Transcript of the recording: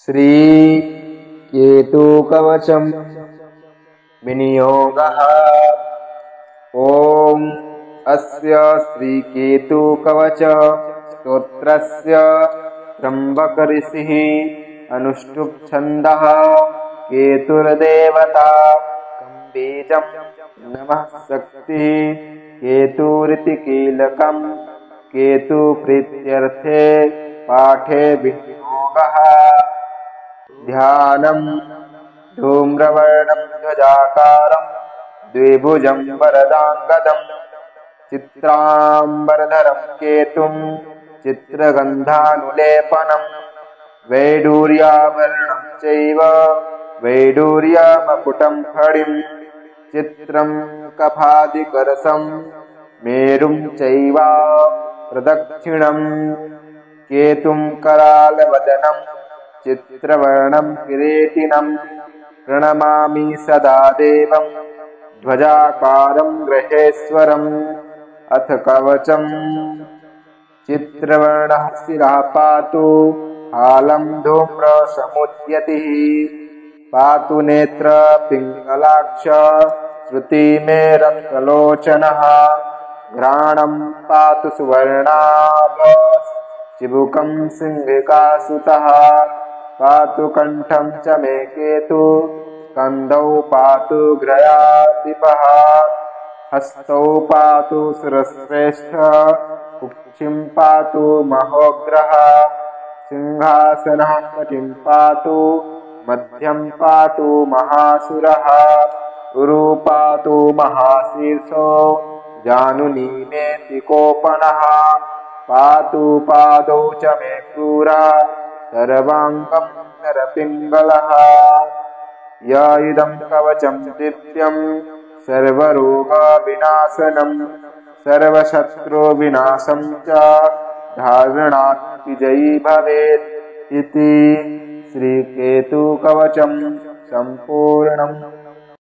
श्री केतुकवचम् विनियोगः। ॐ अस्य श्रीकेतुकवच स्तोत्रस्य त्र्यम्बक ऋषिः अनुष्टुप् छन्दः केतुर्देवता बीजं नमः शक्तिः केतुरिति कीलकम् केतुप्रीत्यर्थे पाठे विनियोगः। ध्यानं धूम्रवर्णं ध्वजाकारं द्विभुजं वरदाङ्गदं चित्राम्बरधरं केतुं चित्रगन्धानुलेपनं वैडूर्याभरणं चैव वैडूर्यमकुटं फणिं चित्रं कफादिकरसं मेरुं चैव प्रदक्षिणं केतुं करालवदनं चित्रवर्णं किरीटिनं प्रणमामि सदा देवं ध्वजाकारं ग्रहेश्वरम्। अथ कवचम् चित्रवर्णः शिरः पातु हालं धूम्रसमुद्यतिः पातु नेत्र पिङ्गलाक्ष श्रुतिमेरक्तलोचनः घ्राणं पातु सुवर्णाभ चिबुकं सिंहिकासुतः पातु कण्ठं च मे केतु स्कन्धौ पातु ग्रयाधिपः हस्तौ पातु सुरश्रेष्ठ कुक्षिं पातु महोग्रः सिंहासनः कटिं पातु मध्यं पातु महासुरः उरु पातु महाशीर्षो जानुनीमेति कोपणः पातु पादौ च मे क्रूरा सर्वाङ्गं नरपिङ्गलः। य इदं कवचं दिव्यं सर्वरोगविनाशनं सर्वशत्रुविनाशं च धारणात् विजयी भवेत् इति श्रीकेतुकवचं सम्पूर्णम्।